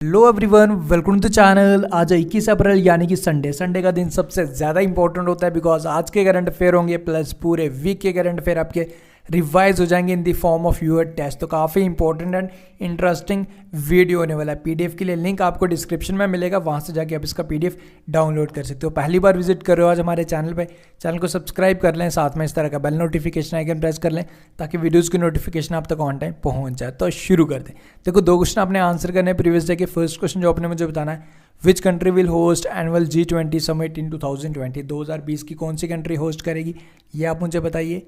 Hello everyone, welcome to channel. आज 21 अप्रैल यानी कि संडे का दिन सबसे ज़्यादा इंपॉर्टेंट होता है बिकॉज आज के करंट अफेयर होंगे प्लस पूरे वीक के करंट अफेयर आपके रिवाइज हो जाएंगे in the form of your test. तो काफ़ी इंपॉर्टेंट एंड इंटरेस्टिंग वीडियो होने वाला है। पीडीएफ के लिए लिंक आपको डिस्क्रिप्शन में मिलेगा, वहाँ से जाके आप इसका पीडीएफ डाउनलोड कर सकते हो। पहली बार विजिट कर रहे हो आज हमारे चैनल पे, चैनल को सब्सक्राइब कर लें, साथ में इस तरह का बेल नोटिफिकेशन आइकन प्रेस कर लें ताकि वीडियोज़ की नोटिफिकेशन आप तक ऑन टाइम पहुँच जाए। तो शुरू करते हैं। देखो, 2 क्वेश्चन आपने आंसर करने हैं प्रीवियस डे के। फर्स्ट क्वेश्चन जो आपने मुझे बताना है, which country will host annual G20 summit in 2020। 2020 की कौन सी कंट्री होस्ट करेगी, ये आप मुझे बताइए।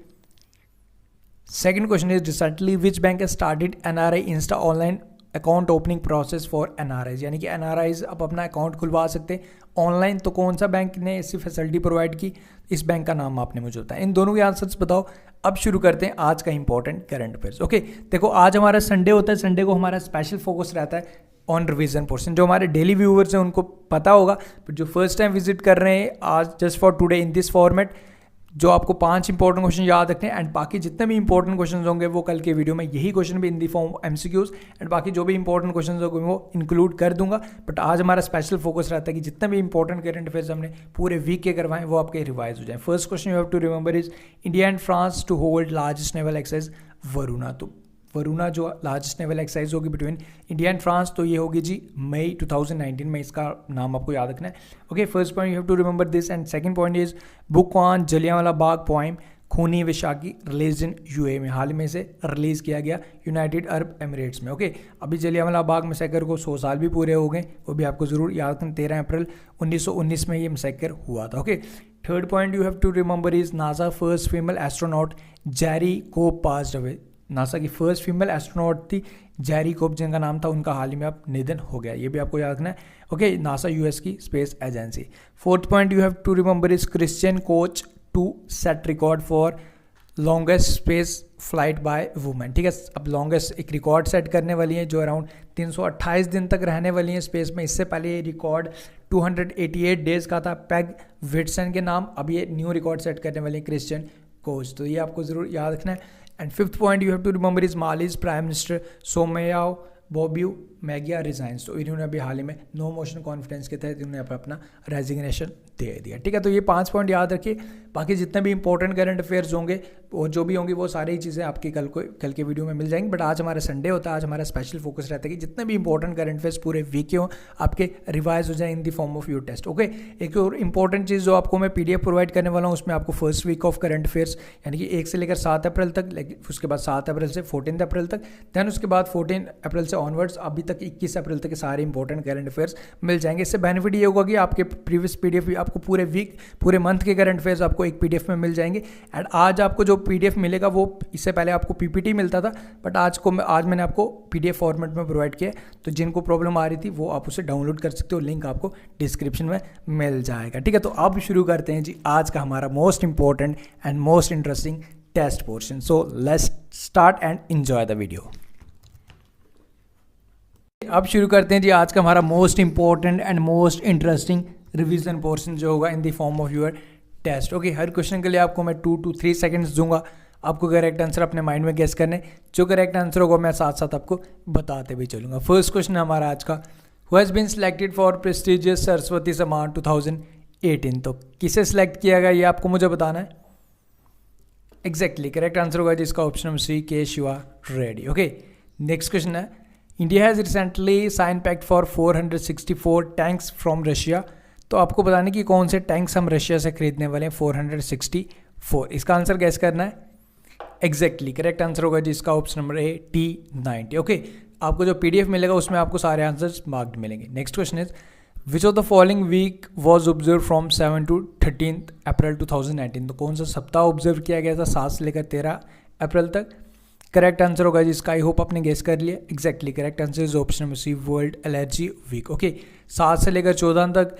Second question is recently which bank has started NRI Insta online account opening process for NRIs, यानी कि एनआरआईज अब अपना अकाउंट खुलवा सकते हैं ऑनलाइन। तो कौन सा बैंक ने ऐसी फैसिलिटी प्रोवाइड की, इस बैंक का नाम आपने मुझे बताया। इन दोनों के आंसर्स बताओ। अब शुरू करते हैं आज का इंपॉर्टेंट करंट अफेयर्स। ओके, देखो आज हमारा संडे होता है, संडे को हमारा स्पेशल फोकस रहता है ऑन रिवीजन पोर्शन। जो हमारे डेली व्यूअर्स हैं उनको पता होगा, बट जो फर्स्ट टाइम विजिट कर रहे हैं आज just for today in this format, जो आपको 5 इंपॉर्टेंट क्वेश्चन याद रखने हैं एंड बाकी जितने भी इंपॉर्टेंट क्वेश्चन होंगे वो कल के वीडियो में यही क्वेश्चन भी इन दी फॉर्म एमसीक्यूज एंड बाकी जो भी इंपॉर्टेंट क्वेश्चन होंगे वो इंक्लूड कर दूंगा। बट आज हमारा स्पेशल फोकस रहता है कि जितने भी इंपॉर्टेंट करंट अफेयर्स हमने पूरे वीक के करवाएं वो आपके रिवाइज हो जाए। First question you have to remember is India and France to hold largest naval exercise Varuna. तो वरुणा जो लार्जेस्ट नेवल एक्सरसाइज होगी बिटवीन इंडिया एंड फ्रांस, तो ये होगी जी मई 2019 में। इसका नाम आपको याद रखना है। Okay, first point you have to remember this and second point is book on Jallianwala Bagh poem Khooni Vaisakhi release in UA में। हाल में से रिलीज़ किया गया यूनाइटेड अरब एमिरेट्स में। ओके, अभी जलियांवाला बाग मैसेकर को 100 साल भी पूरे हो गए, वो भी आपको ज़रूर याद रखना। 13 अप्रैल 1919 में ये मैसेकर हुआ था। Okay, third point you have to remember is NASA first female astronaut Jerrie Cobb passed away. NASA की फर्स्ट फीमेल एस्ट्रोनॉट थी जेरी कोब, जिनका नाम था, उनका हाल ही में अब निधन हो गया। ये भी आपको याद रखना है। ओके, नासा यूएस की space agency. Fourth point you have to remember is Christian Koch to set record for longest space flight by women. ठीक है, अब लॉन्गेस्ट एक रिकॉर्ड सेट करने वाली है जो अराउंड 328 दिन तक रहने वाली है स्पेस में। इससे पहले ये रिकॉर्ड 288 डेज का था पैग विटसन के नाम। अब ये न्यू रिकॉर्ड सेट करने वाली है क्रिश्चियन कोच, तो ये आपको जरूर याद रखना है। And fifth point you have to remember is Mali's prime minister Soumeylou Boubeye Maiga resigns. तो इन्होंने अभी हाल ही में नो मोशन कॉन्फिडेंस के तहत इन्होंने अपना रेजिग्नेशन दे दिया। ठीक है, तो ये 5 पॉइंट याद रखिए। बाकी जितने भी इंपॉर्टेंट करंट अफेयर्स होंगे वो जो भी होंगी वो सारी ही चीज़ें आपकी कल के वीडियो में मिल जाएंगी। बट आज हमारा संडे होता है, आज हमारा स्पेशल फोकस रहता है कि जितने भी इंपॉर्टेंट करंट अफेयर्स पूरे वीक के हों आपके रिवाइज हो जाए in the form of your test. Okay, एक और इंपॉर्टेंट चीज़ जो आपको मैं पीडीएफ प्रोवाइड करने वाला हूँ, उसमें आपको first week of current affairs यानी कि 1 से लेकर 7 अप्रैल तक, उसके बाद 7 अप्रैल से 14 अप्रैल तक, दैन उसके बाद 14 अप्रैल से ऑनवर्ड्स अभी तक 21 अप्रैल तक सारे इंपॉर्टेंट करंट अफेयर्स मिल जाएंगे। इससे बेनिफिट ये होगा कि आपके प्रीवियस पीडीएफ भी आपको पूरे वीक पूरे मंथ के करंट अफेयर्स आपको एक पीडीएफ में मिल जाएंगे। एंड आज आपको जो पीडीएफ मिलेगा वो इससे पहले आपको पीपीटी मिलता था, बट आज मैंने आपको पीडीएफ फॉर्मेट में प्रोवाइड किया। तो जिनको प्रॉब्लम आ रही थी वो आप उसे डाउनलोड कर सकते हो, लिंक आपको डिस्क्रिप्शन में मिल जाएगा। ठीक है, तो अब शुरू करते हैं जी आज का हमारा most important and most interesting test portion. So let's start and enjoy the video. अब शुरू करते हैं जी आज का हमारा most important and most interesting revision portion जो होगा in the form of your test. Okay, हर क्वेश्चन के लिए आपको मैं 2 to 3 सेकंड्स दूंगा, आपको करेक्ट आंसर अपने माइंड में गेस करने। जो करेक्ट आंसर होगा मैं साथ साथ आपको बताते भी चलूंगा। फर्स्ट क्वेश्चन हमारा आज का, who has been selected for prestigious Saraswati Samman 2018। तो किसे सिलेक्ट किया गया ये आपको मुझे बताना है। एग्जैक्टली करेक्ट आंसर होगा जिसका option number C, K Shiva Reddy. Okay, next question है, India has recently sign pact for 464 tanks from Russia. तो आपको बताने कि कौन से टैंक्स हम रशिया से खरीदने वाले हैं 464। इसका आंसर गैस करना है। एग्जैक्टली करेक्ट आंसर होगा जिसका ऑप्शन नंबर ए, T90। ओके, आपको जो पीडीएफ मिलेगा उसमें आपको सारे आंसर्स मार्क्ड मिलेंगे। Next question is which of the following week was observe from 7 to 13 April 2019। तो कौन सा सप्ताह ऑब्जर्व किया गया था 7 से लेकर 13 अप्रैल तक। करेक्ट आंसर होगा जिसका आई होप आपने गेस कर लिया। Exactly correct answer is option number C, world allergy week. Okay, 7 से लेकर 14 तक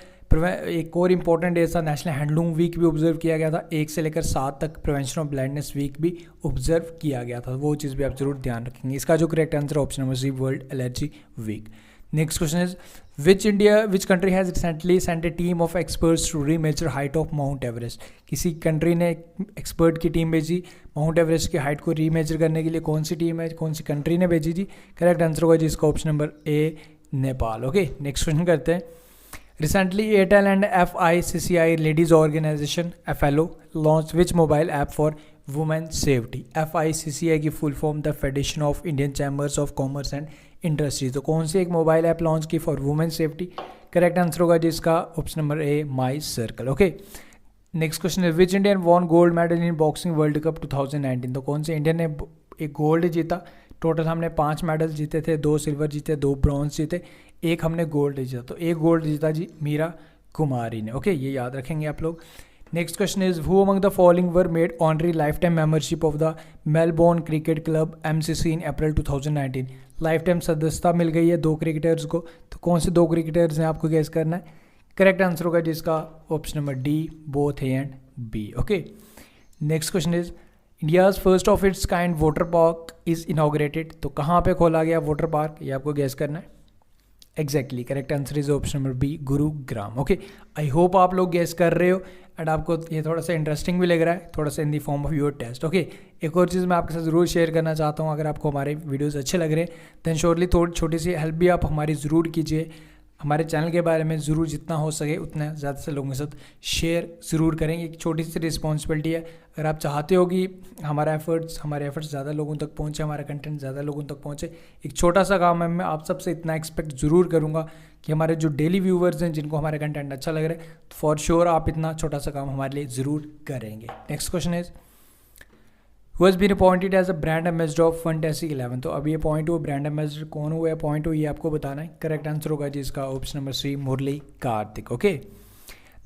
एक और इंपॉर्टेंट डे था नेशनल हैंडलूम वीक भी ऑब्जर्व किया गया था। 1 से लेकर 7 तक प्रिवेंशन ऑफ ब्लाइंडनेस वीक भी ऑब्जर्व किया गया था, वो चीज़ भी आप जरूर ध्यान रखेंगे। इसका जो correct answer option number C, world allergy week. Next question is which country has recently sent a team of experts to remeasure height of Mount Everest. किसी कंट्री ने एक्सपर्ट की टीम भेजी माउंट एवरेस्ट की height को remeasure करने के लिए। कौन सी टीम है, कौन सी कंट्री ने भेजी जी? करेक्ट आंसर होगा जी इसका option number A, Nepal. Okay, next question करते हैं। Recently Airtel and FICCI ladies organisation FLO launch which mobile app for women safety. FICCI की full form the Federation of Indian Chambers of Commerce and Industries. तो कौन सी एक mobile app launch की for women safety? Correct answer होगा जिसका option number A, my circle. Okay, next question है which Indian won gold medal in boxing world cup 2019। तो कौन से इंडियन ने एक गोल्ड जीता? टोटल हमने 5 मेडल जीते थे, 2 सिल्वर जीते, 2 ब्रॉन्ज जीते, एक हमने गोल्ड जीता। तो एक गोल्ड जीता जी मीरा कुमारी ने। ओके, ये याद रखेंगे आप लोग। Next question is who among the following were made honorary life time membership of the Melbourne cricket club MCC in April 2019। Life time सदस्यता मिल गई है 2 क्रिकेटर्स को। तो कौन से 2 क्रिकेटर्स हैं आपको गेस करना है। करेक्ट आंसर होगा जिसका option number D, both A and B. Okay, next question is India's first of its kind water park is inaugurated. तो कहाँ पे खोला गया वाटर पार्क, ये आपको गेस करना है। Exactly correct answer is option number B, Gurugram. Okay, I hope आप लोग गेस कर रहे हो एंड आपको ये थोड़ा सा इंटरेस्टिंग भी लग रहा है, थोड़ा सा in the form of your test. Okay, एक और चीज़ मैं आपके साथ ज़रूर शेयर करना चाहता हूँ, अगर आपको हमारे वीडियोज़ अच्छे लग रहे हैं दैन श्योरली थोड़ी छोटी सी हेल्प भी आप हमारी ज़रूर कीजिए। हमारे चैनल के बारे में ज़रूर जितना हो सके उतना ज़्यादा से लोगों के साथ शेयर ज़रूर करेंगे। एक छोटी सी रिस्पॉन्सिबिलिटी है। अगर आप चाहते हो कि हमारे एफर्ट्स ज़्यादा लोगों तक पहुँचे, हमारा कंटेंट ज़्यादा लोगों तक पहुँचे, एक छोटा सा काम है। मैं आप सबसे इतना एक्सपेक्ट ज़रूर करूँगा कि हमारे जो डेली व्यूवर्स हैं जिनको हमारा कंटेंट अच्छा लग रहा है, तो फॉर श्योर आप इतना छोटा सा काम हमारे लिए ज़रूर करेंगे। Next question is who has been appointed as a brand ambassador of fantastic 11। तो अभी अपॉइंट हुआ ब्रांड एम्बेसडर, कौन हुआ अपॉइंट हुआ ये आपको बताना है। करेक्ट आंसर होगा जिसका option number C, Murali Kartik. Okay,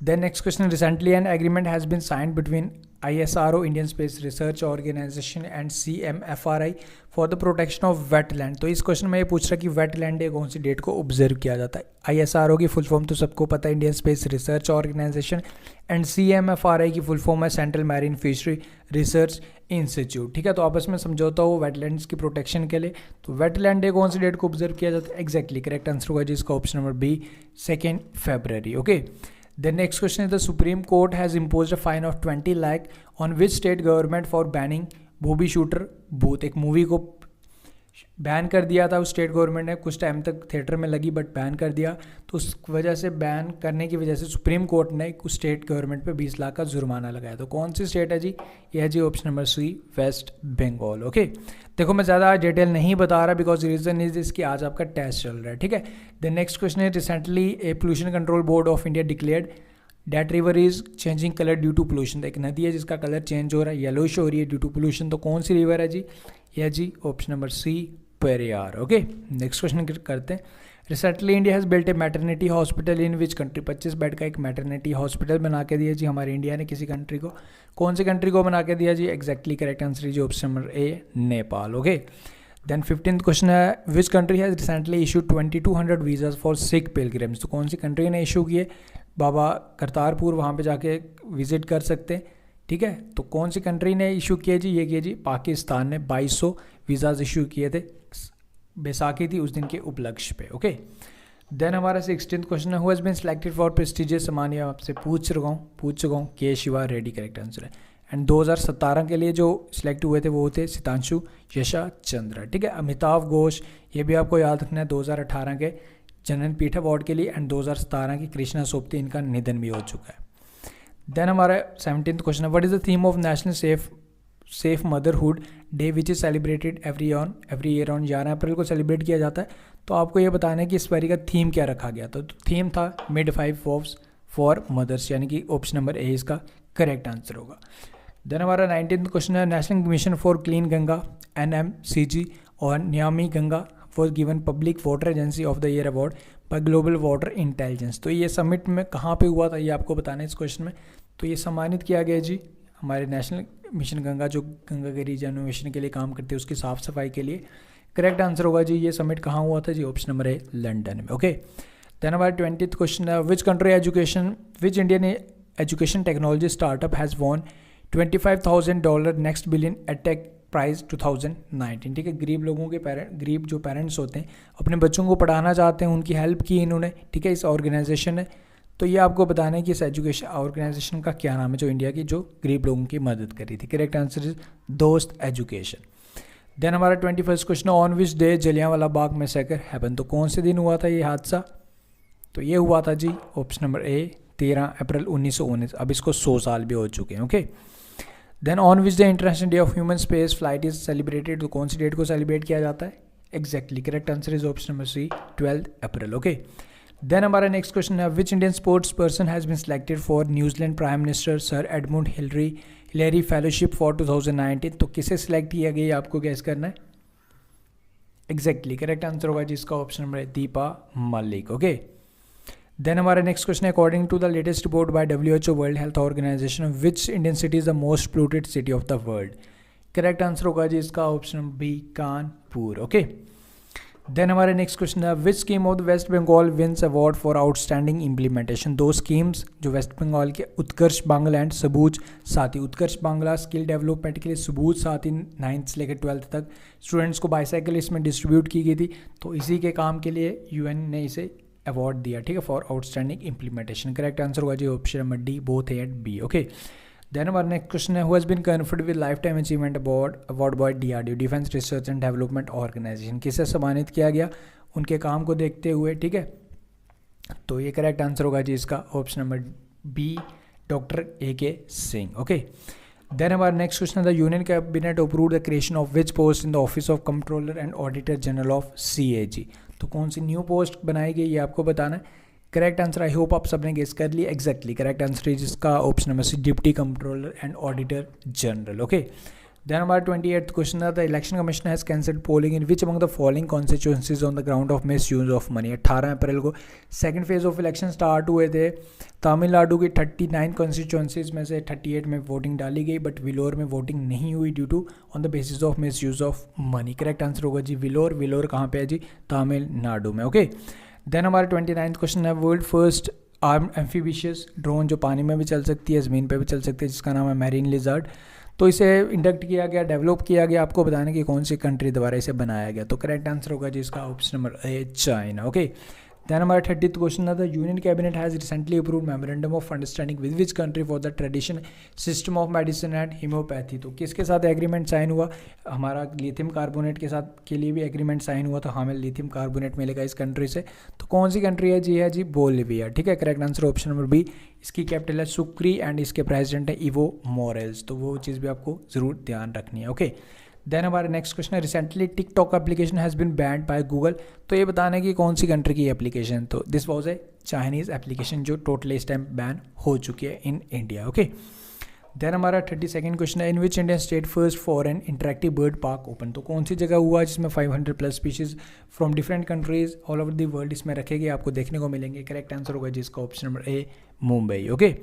then next question, recently an agreement has been signed between ISRO Indian space research organisation and CMFRI for the protection of wetland. तो इस क्वेश्चन में ये पूछ रहा कि वेटलैंड डे कौन सी डेट को ऑब्जर्व किया जाता है। ISRO की फुल फॉर्म तो सबको पता है, Indian space research organisation, and CMFRI की फुल फॉर्म है central marine fishery research institute. ठीक है, तो आपस में समझौता हो वेटलैंड्स की प्रोटेक्शन के लिए। तो वेटलैंड डे कौन सी डेट को ऑब्जर्व किया जाता है। एग्जैक्टली करेक्ट आंसर होगा जिसका ऑप्शन नंबर बी, 2 फरवरी। Okay, The next question is the Supreme Court has imposed a fine of 20 lakh on which state government for banning Bobby Shooter Booth। एक movie को ban कर दिया था उस state government ने, कुछ टाइम तक थिएटर में लगी बट बैन कर दिया। तो उस वजह से बैन करने की वजह से सुप्रीम कोर्ट ने उस स्टेट गवर्नमेंट पे 20 लाख का जुर्माना लगाया। तो कौन सी स्टेट है जी, ये है जी option number C, West Bengal. Okay, देखो मैं ज़्यादा डिटेल नहीं बता रहा बिकॉज रीजन इज इसकी आज आपका टेस्ट चल रहा है। ठीक है, द नेक्स्ट क्वेश्चन है recently a pollution control board of India declared that river is changing colour due to pollution. एक नदी है जिसका कलर चेंज हो रहा है, येलोइश हो रही है ड्यू टू पोल्यूशन। तो कौन सी रिवर है जी, यह जी option number C, Periyar. Okay, next question करते हैं। Recently India has built a maternity hospital in which country. 25 bed का एक मैटरनिटी हॉस्पिटल बना के दिया जी हमारे इंडिया ने किसी कंट्री को। कौन सी कंट्री को बना के दिया जी। एग्जैक्टली करेक्ट आंसर जी option number A, Nepal. Okay, then 15th question है which country has recently issued 2200 visas for Sikh pilgrims. तो कौन सी कंट्री ने इशू किए, बाबा करतारपुर वहाँ पे जाके विजिट कर सकते हैं। ठीक है, तो कौन सी कंट्री ने इशू किए जी, ये किए जी पाकिस्तान ने 2200 वीज़ाज इशू किए थे, बैसाखी थी उस दिन के उपलक्ष्य पे। ओके, देन हमारा 16th क्वेश्चन है who has been selected for prestigious Samman. आपसे पूछ चुका हूँ K Shiva Reddy correct answer है। एंड 2017 के लिए जो सिलेक्ट हुए थे वो थे सितांशु यशा चंद्र। ठीक है, अमिताभ घोष ये भी आपको याद रखना है 2018 के जनन पीठ अवार्ड के लिए, एंड 2017 की कृष्णा सोपती, इनका निधन भी हो चुका है। देन हमारा 17th क्वेश्चन है what is the theme of national safe motherhood day which is celebrated every year on 11 अप्रैल को सेलिब्रेट किया जाता है। तो आपको ये बताना है कि इस बारी का थीम क्या रखा गया था। तो थीम था मिड-वाइफ फॉर मदर्स, यानी कि ऑप्शन नंबर ए इसका करेक्ट आंसर होगा। देन हमारा 19th क्वेश्चन है national mission for clean Ganga NMCG और Namami Ganga for given public water agency of the year award by global water intelligence. तो ये समिट में कहाँ पे हुआ था ये आपको बताना है इस क्वेश्चन में। तो ये सम्मानित किया गया जी हमारे नेशनल मिशन गंगा, जो गंगा के रिजर्वेशन के लिए काम करते हैं उसकी साफ सफाई के लिए। करेक्ट आंसर होगा जी ये समिट कहाँ हुआ था जी, ऑप्शन नंबर ए, लंदन में। ओके, देन हमारा 20th क्वेश्चन है which Indian education technology startup has won $25,000 next billion edtech prize 2019। ठीक है, गरीब जो पेरेंट्स होते हैं अपने बच्चों को पढ़ाना चाहते हैं, उनकी हेल्प की इन्होंने। ठीक है, इस ऑर्गेनाइजेशन ने। तो ये आपको बताना है कि इस एजुकेशन ऑर्गेनाइजेशन का क्या नाम है जो इंडिया की जो गरीब लोगों की मदद कर रही थी। करेक्ट आंसर इज दोस्त एजुकेशन। देन हमारा 21st question, on which day Jallianwala Bagh massacre happen, तो कौन से दिन हुआ था ये हादसा? तो ये हुआ था जी ऑप्शन नंबर ए 13 अप्रैल 1919। अब इसको 100 साल भी हो चुके हैं। Okay, then on which day international day of human space flight is celebrated, तो कौन सी डेट को सेलिब्रेट किया जाता है? Exactly correct answer is option number C 12 April. Okay, then हमारा नेक्स्ट क्वेश्चन है, which Indian sports person has been selected for New Zealand prime minister sir Edmund Hillary fellowship for 2019, तो किसे सिलेक्ट किया गया आपको गैस करना है? एग्जैक्टली करेक्ट आंसर होगा जिसका ऑप्शन नंबर है दीपा मलिक। ओके, देन हमारा नेक्स्ट क्वेश्चन है, according to the latest report by WHO world health organisation, which Indian city is the most polluted city of the world? Correct answer होगा जी इसका option number B Kanpur. Okay, then हमारे next question है, which scheme of the West Bengal wins award for outstanding implementation? दो schemes जो वेस्ट बंगाल के, Utkarsh Bangla and Sabuj साथी। उत्कर्ष Bangla skill development के लिए, सबूज साथी 9th से लेकर 12th तक स्टूडेंट्स को बाईसाइकिल इसमें डिस्ट्रीब्यूट की गई थी, तो इसी के काम के लिए UN ने इसे अवार्ड दिया, ठीक है, for outstanding implementation. Correct answer होगा जी option number D, both A and B. Okay, then हमारा नेक्स्ट क्वेश्चन है, who has been conferred with lifetime achievement award by DRDO defence research and development organisation? किसे सम्मानित किया गया उनके काम को देखते हुए, ठीक है, तो ये करेक्ट आंसर होगा जी इसका option number B, doctor AK Singh. Okay, then हमारा नेक्स्ट क्वेश्चन है, the union cabinet approved the creation of which post in the office of controller and auditor general of CAG, तो कौन सी न्यू पोस्ट बनाई गई ये आपको बताना है। करेक्ट आंसर, आई होप आप सबने गेस कर लिया। एग्जैक्टली करेक्ट आंसर इज इसका option number C, deputy controller and auditor general. Okay, then हमारा 28th क्वेश्चन है, the election commission has cancelled polling in which among the following constituencies on the ground of misuse of money? 18 अप्रैल को second phase of election start हुए थे। तमिलनाडु की 39 constituencies में से 38 में वोटिंग डाली गई, बट विलोर में वोटिंग नहीं हुई due to on the basis of misuse of money. Correct answer होगा जी विलोर कहाँ पे है जी? तमिलनाडु में। ओके, देन हमारा 29th क्वेश्चन है, वर्ल्ड फर्स्ट आर्म्ड एम्फीबिशियस ड्रोन जो पानी में भी चल सकती है, ज़मीन पे भी चल सकती है, जिसका नाम है मैरीन लिजर्ड, तो इसे इंडक्ट किया गया, डेवलप किया गया, आपको बताने की कौन सी कंट्री द्वारा इसे बनाया गया? तो करेक्ट आंसर होगा जी इसका option number A, China. Okay, then हमारा 30th क्वेश्चन है, the union cabinet has recently approved memorandum of understanding with which country for the tradition system of medicine and homeopathy, तो किसके साथ एग्रीमेंट साइन हुआ? हमारा लिथियम कार्बोनेट के साथ के लिए भी एग्रीमेंट साइन हुआ, तो हमें लिथियम कार्बोनेट मिलेगा इस कंट्री से, तो कौन सी कंट्री है जी? है जी बोलिविया। ठीक है, correct answer option number B, इसकी कैपिटल है सुक्री एंड इसके प्रेसिडेंट है इवो मोरेल्स, तो वो चीज़ भी आपको ज़रूर ध्यान रखनी है। ओके, देन हमारा नेक्स्ट क्वेश्चन है, recently TikTok application has been band by Google, तो ये बताने की कौन सी कंट्री की एप्लीकेशन? तो this was a Chinese application जो टोटली इस टाइम बैन हो चुकी है इन इंडिया। ओके, देन हमारा 32nd क्वेश्चन है, in which Indian state first for an interactive bird park open, तो कौन सी जगह हुआ जिसमें 500+ species from different countries all over the world इसमें रखे गए, आपको देखने को मिलेंगे। करेक्ट आंसर होगा जिसका option number A, Mumbai. Okay,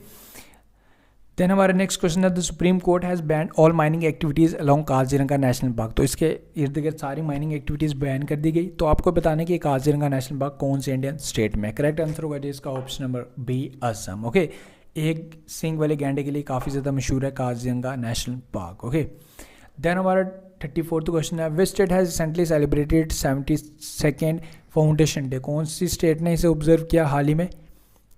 then हमारा नेक्स्ट क्वेश्चन है, the Supreme Court has ban all mining activities along Kaziranga national park, तो इसके इर्द गिर्द सारी माइनिंग एक्टिविटीज़ बैन कर दी गई, तो आपको बताने कि काजीरंगा नेशनल पार्क कौन से इंडियन स्टेट में? करेक्ट आंसर होगा जी इसका option number B, Assam. Okay, एक सींग वाले गैंडे के लिए काफ़ी ज़्यादा मशहूर है Kaziranga national park. Okay, then हमारा 34th क्वेश्चन है, which state has recently celebrated 72nd foundation day, कौन सी स्टेट ने इसे ऑब्जर्व किया हाल ही में?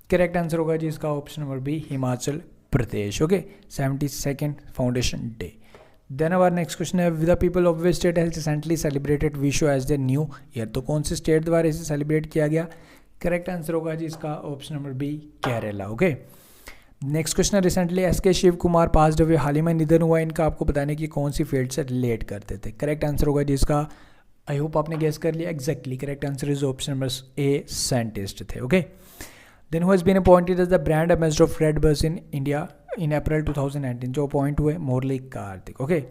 करेक्ट आंसर होगा जी इसका option number B, Himachal Pradesh. Okay, 72nd foundation day. Then हमारा नेक्स्ट क्वेश्चन है, the people of which state has recently celebrated Vishu as the new year, तो कौन से स्टेट द्वारा इसे सेलिब्रेट किया गया? करेक्ट आंसर होगा जी इसका option number B, Kerala. Okay, next question है, recently SK Shiv Kumar passed away, हाल ही में निधन हुआ इनका, आपको बताने की कौन सी फील्ड से रिलेट करते थे? करेक्ट आंसर होगा जी इसका, आई होप आपने गेस कर लिया। Exactly correct answer is option number A, scientist थे। Okay, then who has been appointed as the brand ambassador of redBus in India in April 2019, जो अपॉइंट हुए Murali Kartik. Okay,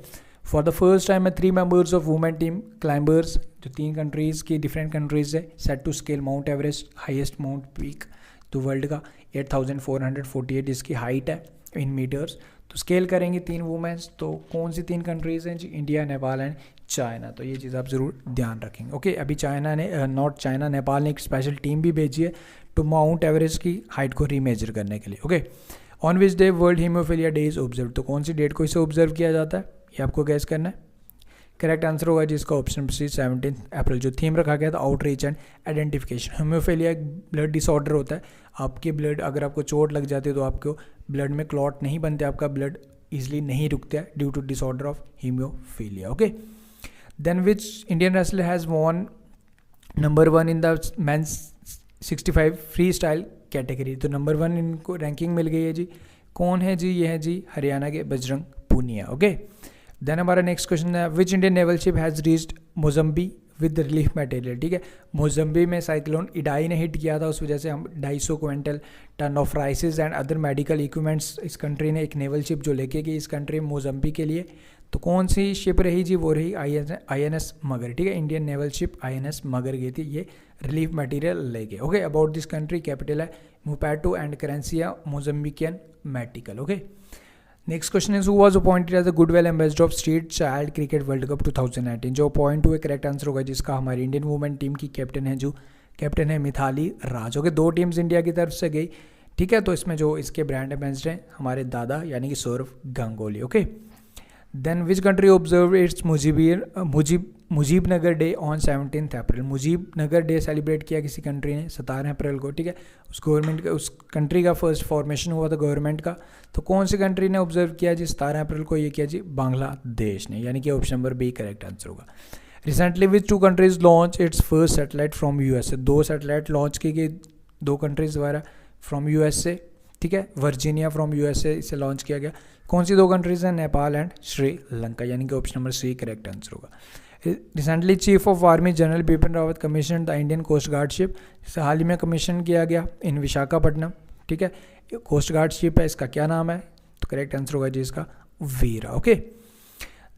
for the first time 3 members of women team climbers, जो 3 countries की different countries है, set to scale Mount Everest, highest mount peak तो world का 8448 इसकी height है इन metres, तो स्केल करेंगे 3 वुमेन्स, तो कौन सी 3 कंट्रीज़ हैं जी? इंडिया, नेपाल एंड चाइना, तो ये चीज़ आप ज़रूर ध्यान रखेंगे। ओके, अभी चाइना ने नॉट चाइना, नेपाल ने एक स्पेशल टीम भी भेजी है टू माउंट एवरेस्ट की हाइट को रीमेजर करने के लिए। Okay, on which day world haemophilia day is observe, तो कौन सी डेट को इसे ऑब्जर्व किया जाता है, ये आपको गैस करना है। करेक्ट आंसर होगा जिसका ऑप्शन सी, 17 अप्रैल। जो थीम रखा गया था, आउटरीच एंड आइडेंटिफिकेशन। हीमोफीलिया एक ब्लड डिसऑर्डर होता है, आपके ब्लड अगर आपको चोट लग जाती है तो आपको ब्लड में क्लॉट नहीं बनते, आपका ब्लड ईजिली नहीं रुकता है due to disorder of haemophilia. Okay, then which Indian wrestler has won number 1 in the men's 65 freestyle category. तो नंबर 1 इनको रैंकिंग मिल गई है जी। कौन है जी? ये है जी हरियाणा के बजरंग पूनिया। ओके, देन हमारा नेक्स्ट क्वेश्चन है which Indian naval ship has reached Mozambique with relief material. ठीक है, मोजम्बी में साइक्लोन इडाई ने हिट किया था, उस वजह से हम 250 quintal ton of rices and other medical equipments इस कंट्री ने एक नेवल शिप जो लेके गई इस कंट्री मोजम्बी के लिए। तो कौन सी शिप रही जी? वो रही INS मगर। ठीक है, इंडियन नेवल शिप INS मगर गई थी ये रिलीफ मटेरियल लेके। Okay, about this country capital है Maputo and currency Mozambican metical. Okay, next question is who was appointed as the goodwill ambassador of state child cricket world cup 2019। जो appoint हुए correct answer होगा जिसका हमारी Indian women team की captain है जो captain है Mithali Raj. Okay, 2 teams India की तरफ से गई। ठीक है, तो इसमें जो इसके ब्रांड एम्बेसडर हैं हमारे दादा यानी कि Sourav Ganguly. Okay, then which country observe its Mujib Nagar day on 17 April. Mujib Nagar day celebrate किया किसी कंट्री ने 17 अप्रैल को। ठीक है, उस गवर्नमेंट का उस कंट्री का फर्स्ट फॉर्मेशन हुआ था गवर्नमेंट का। तो कौन सी कंट्री ने ऑब्जर्व किया जी 17 अप्रैल को? ये किया जी बांग्लादेश ने, यानी कि option number B correct answer होगा। Recently which 2 countries launch its first satellite from USA। 2 satellite launch की गई 2 कंट्रीज द्वारा फ्रॉम USA। ठीक है, वर्जीनिया फ्रॉम USA इसे लॉन्च किया गया। कौन सी 2 कंट्रीज हैं? नेपाल एंड श्रीलंका, यानी कि option number C correct answer होगा। Recently chief of army general Bipin Rawat commission the Indian coast guard ship. इसे हाल ही में कमीशन किया गया इन विशाखापट्टनम। ठीक है, कोस्ट गार्ड शिप है, इसका क्या नाम है? तो करेक्ट आंसर होगा जी इसका Veera. Okay,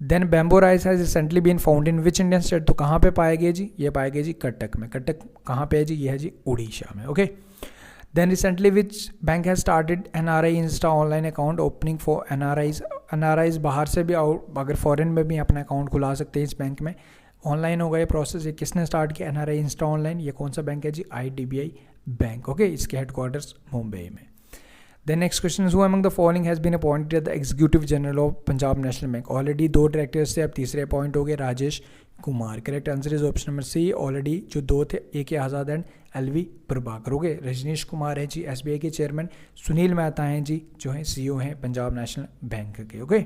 then bamboo rice has recently been found in which Indian state. तो कहाँ पे पाए गए जी? ये पाए गए जी कटक में। कटक कहाँ पे है जी? ये है जी उड़ीसा में। Okay, then recently which bank has started NRI insta online account opening for NRIs बाहर से भी अगर फॉरेन में भी अपना अकाउंट खुला सकते हैं इस बैंक में। ऑनलाइन होगा ये प्रोसेस। ये किसने स्टार्ट किया? NRI insta online. ये कौन सा बैंक है जी? IDBI bank. ओके, इसके हेडक्वार्टर्स मुंबई में। Then next question is who among the following has been appointed the executive general of Punjab national bank. Already 2 directors थे, अब तीसरे अपॉइंट हो गए Rajesh Kumar. Correct answer is option number C. Already जो 2 थे AK Azad and LV Prabhakar. Okay, Rajnish Kumar है जी SBI के चेयरमैन। सुनील मेहता हैं जी जो हैं CEO हैं पंजाब नेशनल बैंक के। Okay,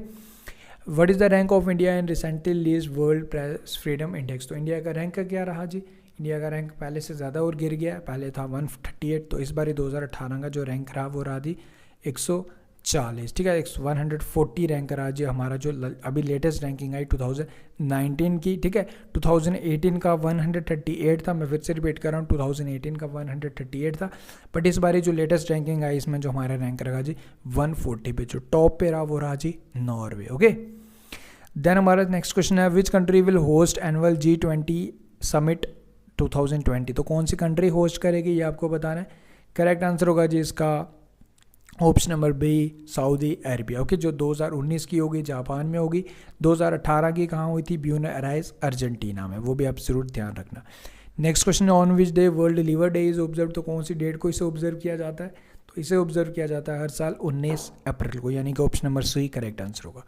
what is the rank of India in recently release world press freedom index. तो इंडिया का रैंक क्या रहा जी? इंडिया का रैंक पहले से ज़्यादा और गिर गया। पहले था 138, तो इस बार 2018 का जो रैंक रहा वो रहा जी 140। ठीक है, 140 रैंक रहा जी हमारा जो अभी लेटेस्ट रैंकिंग आई 2019 की। ठीक है, 2018 का 138 था। मैं फिर से रिपीट कर रहा हूँ, 2018 का 138 था, बट इस बार जो लेटेस्ट रैंकिंग आई इसमें जो हमारा रैंक रहा जी 140 पे। जो टॉप पे रहा वो रहा जी नॉर्वे। ओके, देन हमारा नेक्स्ट क्वेश्चन है which country will host annual G20 summit 2020। तो कौन सी कंट्री होस्ट करेगी ये आपको बताना है। करेक्ट आंसर होगा जी इसका option number B Saudi Arabia. Okay, जो 2019 की होगी जापान में होगी। 2018 की कहाँ हुई थी? ब्यूनस आयर्स अर्जेंटीना में। वो भी आप जरूर ध्यान रखना। Next question on which day world liver day is observe. तो कौन सी डेट को इसे ऑब्जर्व किया जाता है? तो इसे ऑब्जर्व किया जाता है हर साल 19 अप्रैल को, यानी कि option number C correct answer होगा।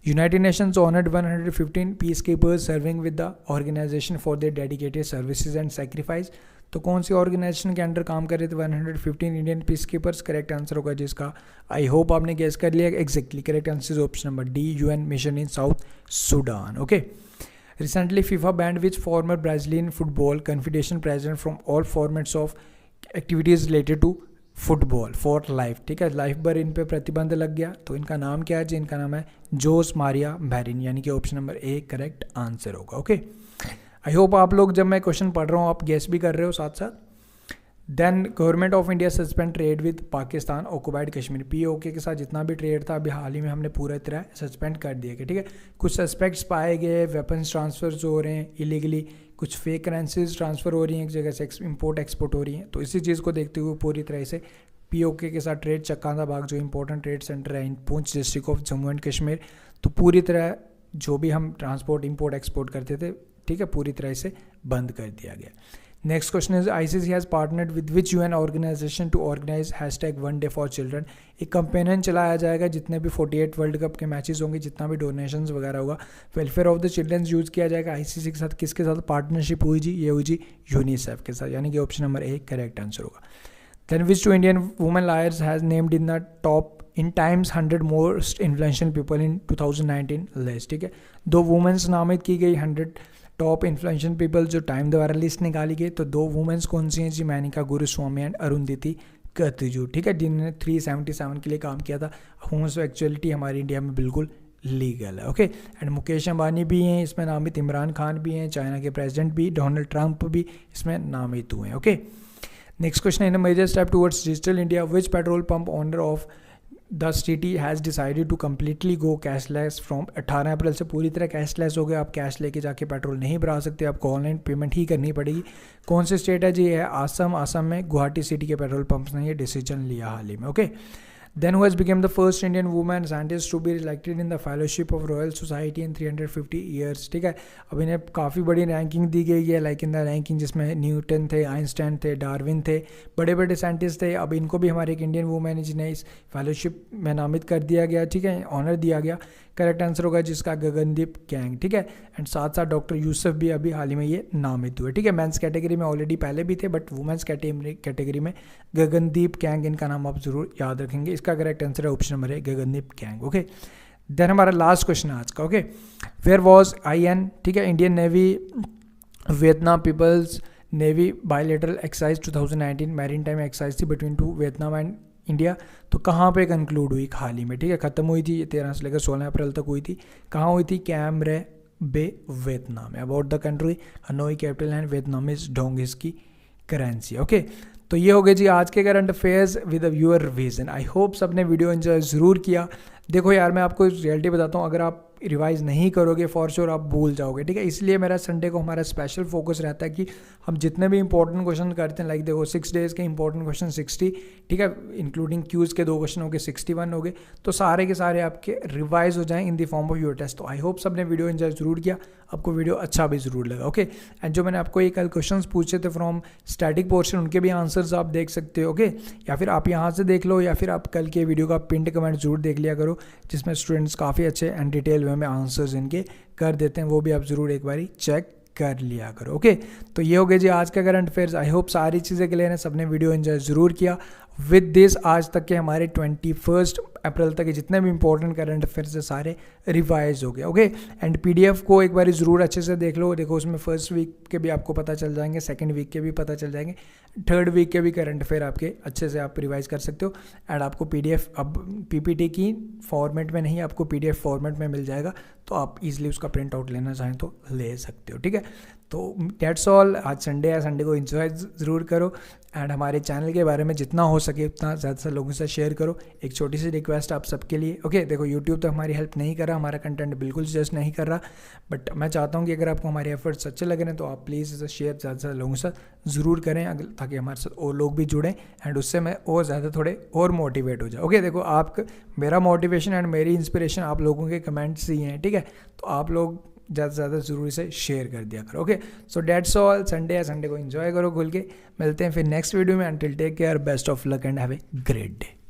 United Nations honoured 115 peacekeepers serving with the organisation for their dedicated services and sacrifice. तो कौन सी ऑर्गेनाइजेशन के अंडर काम कर रहे थे 115 Indian peace keepers? Correct answer होगा जिसका आई होप आपने गेस कर लिया exactly. Correct answer option number D UN mission in South Sudan. Okay, recently FIFA banned which former Brazilian football confederation president from all formats of activities related to football for life. ठीक है, life भर इन पे प्रतिबंध लग गया। तो इनका नाम क्या है जी? इनका नाम है जोस मारिया बैरिन, यानी कि option number A correct answer होगा। ओके, आई होप आप लोग जब मैं क्वेश्चन पढ़ रहा हूँ आप गेस भी कर रहे हो साथ साथ। Then government of India suspend trade with Pakistan occupied Kashmir. POK के साथ जितना भी ट्रेड था अभी हाल ही में हमने पूरा तरह सस्पेंड कर दिया गया। ठीक है, कुछ सस्पेक्ट्स पाए गए, वेपन्स ट्रांसफर्स हो रहे हैं इलीगली, कुछ फेक करेंसीज ट्रांसफ़र हो रही हैं एक जगह से इम्पोर्ट एक्सपोर्ट हो रही हैं। तो इसी चीज़ को देखते हुए पूरी तरह से POK के साथ ट्रेड चक्कांदा बाग जो इंपॉर्टेंट ट्रेड सेंटर है इन पूंछ district of Jammu and Kashmir, तो पूरी तरह जो भी हम ट्रांसपोर्ट इंपोर्ट एक्सपोर्ट करते थे ठीक है पूरी तरह से बंद कर दिया गया। Next question is ICC has partnered with which UN organisation to organise #1 day for children. एक कंपेनियन चलाया जाएगा जितने भी 48 वर्ल्ड कप के मैचेस होंगे, जितना भी डोनेशंस वगैरह होगा, welfare of the children use किया जाएगा। ICC के साथ किसके साथ पार्टनरशिप हुई जी? ये हुई जी यूनिसेफ के साथ, यानी कि ऑप्शन नंबर 1 करेक्ट आंसर होगा। Then which 2 Indian women lawyers has named in the top in Times 100 most influential people in 2019 list, ठीक है। 2 वुमेंस नामित की गई 100 टॉप इन्फ्लुएंशियल पीपल जो टाइम द्वारा लिस्ट निकाली गई। तो 2 वुमेंस कौन सी हैं जी? मेनका गुरुस्वामी एंड अरुंधति कतजू, ठीक है, जिन्होंने 377 के लिए काम किया था। होमोसेक्सुअलिटी हमारे इंडिया में बिल्कुल लीगल है, ओके। एंड मुकेश अंबानी भी हैं इसमें नामित, इमरान खान भी हैं, चाइना के प्रेसिडेंट भी, डोनाल्ड ट्रंप भी इसमें नामित हुए हैं, okay. Next question, in a major step towards digital India which petrol pump owner of the city has decided to completely go cashless from 18 April से पूरी तरह कैशलेस हो गया। आप कैश लेके जाके पेट्रोल नहीं भरा सकते, आपको ऑनलाइन पेमेंट ही करनी पड़ेगी। कौन से स्टेट है जी? ये है आसम। आसम में गुवाहाटी सिटी के पेट्रोल पंप्स ने ये डिसीजन लिया हाल ही में, okay. Then who has become the first Indian woman scientist to be elected in the fellowship of Royal Society in 350 years, ठीक है। अब इन्हें काफ़ी बड़ी रैंकिंग दी गई है, लाइक इन द रैंकिंग जिसमें न्यूटन थे, आइंस्टाइन थे, डार्विन थे, बड़े बड़े साइंटिस्ट थे। अब इनको भी हमारे एक इंडियन वूमेन है जिन्हें इस फेलोशिप में नामित कर दिया गया, ठीक है, ऑनर दिया गया। करेक्ट आंसर होगा जिसका गगनदीप कैंग, ठीक है। एंड साथ साथ डॉक्टर यूसुफ भी अभी हाल ही में ये नामित हुए, ठीक है। मेंस कैटेगरी में ऑलरेडी पहले भी थे, बट वुमेंस कैटेगरी में गगनदीप कैंग, इनका नाम आप जरूर याद रखेंगे। इसका करेक्ट आंसर है ऑप्शन नंबर है गगनदीप कैंग, ओके। देन हमारा लास्ट क्वेश्चन है आज का, ओके। वेयर वॉज IN, ठीक है, Indian navy Vietnam people's navy bilateral exercise 2019 maritime exercise थी बिटवीन 2 वियतनाम एंड इंडिया। तो कहाँ पे कंक्लूड हुई हाल ही में, ठीक है, ख़त्म हुई थी, 13 से लेकर 16 अप्रैल तक हुई थी। कहाँ हुई थी? Cam Ranh Bay Vietnam. About the country, Hanoi capital and Vietnam is dong इसकी करेंसी, ओके। तो ये हो गए जी आज के current affairs with viewer revision. I hope सबने वीडियो एंजॉय ज़रूर किया। देखो यार, मैं आपको रियलिटी बताता हूँ, अगर आप रिवाइज नहीं करोगे फॉर श्योर आप भूल जाओगे, ठीक है। इसलिए मेरा संडे को हमारा स्पेशल फोकस रहता है कि हम जितने भी इंपॉर्टेंट क्वेश्चन करते हैं, लाइक देखो 6 डेज़ के इंपॉर्टेंट क्वेश्चन 60, ठीक है, इंक्लूडिंग क्यूज़ के 2 क्वेश्चन हो गए 61 हो गए, तो सारे के सारे आपके रिवाइज हो जाएं in the form of your test. तो आई होप सबने वीडियो एंजॉय जरूर किया, आपको वीडियो अच्छा भी ज़रूर लगा, ओके। एंड जो मैंने आपको ये कल क्वेश्चन पूछे थे फ्रॉम स्टैटिक पोर्शन, उनके भी आंसर्स आप देख सकते हो, ओके। या फिर आप यहाँ से देख लो, या फिर आप कल के वीडियो का पिंड कमेंट जरूर देख लिया करो, जिसमें स्टूडेंट्स काफ़ी अच्छे एंड डिटेल वे में आंसर्स इनके कर देते हैं, वो भी आप ज़रूर एक बारी चेक कर लिया करो, ओके। तो ये हो गए जी आज का करंट अफेयर्स। आई होप सारी चीज़ें क्लियर हैं, सबने वीडियो एंजॉय ज़रूर किया। विद दिस आज तक के हमारे 21 अप्रैल तक के जितने भी इंपॉर्टेंट करंट अफेयर्स है सारे रिवाइज हो गए, ओके। एंड PDF को एक बार ज़रूर अच्छे से देख लो। देखो उसमें फर्स्ट वीक के भी आपको पता चल जाएंगे, सेकंड वीक के भी पता चल जाएंगे, थर्ड वीक के भी करंट अफेयर आपके अच्छे से आप रिवाइज कर सकते हो। एंड आपको PDF अब PPT की फॉर्मेट में नहीं, आपको PDF फॉर्मेट में मिल जाएगा, तो आप इजीली उसका प्रिंट आउट लेना चाहें तो ले सकते हो, ठीक है। तो दैट्स ऑल। आज संडे है, संडे को एंजॉय ज़रूर करो। एंड हमारे चैनल के बारे में जितना हो सके उतना ज़्यादा से लोगों से शेयर करो। एक छोटी सी रिक्वेस्ट आप सबके लिए, ओके। देखो यूट्यूब तो हमारी हेल्प नहीं कर रहा, हमारा कंटेंट बिल्कुल सजेस्ट नहीं कर रहा, बट मैं चाहता हूँ कि अगर आपको हमारे एफर्ट्स अच्छे लग रहे हैं तो आप प्लीज़ इसे शेयर ज़्यादा से लोगों से ज़रूर करें, ताकि हमारे साथ और लोग भी जुड़ें एंड उससे मैं और ज़्यादा थोड़े और मोटिवेट हो जाए, ओके। देखो आप, मेरा मोटिवेशन एंड मेरी इंस्पिरेशन आप लोगों के कमेंट्स ही हैं, ठीक है। तो आप लोग ज़्यादा से ज़्यादा ज़रूर इसे शेयर कर दिया करो, okay. So that's all. Sunday है, संडे को एंजॉय करो खुल के। मिलते हैं फिर नेक्स्ट वीडियो में। Until take care, best of luck and have a great day.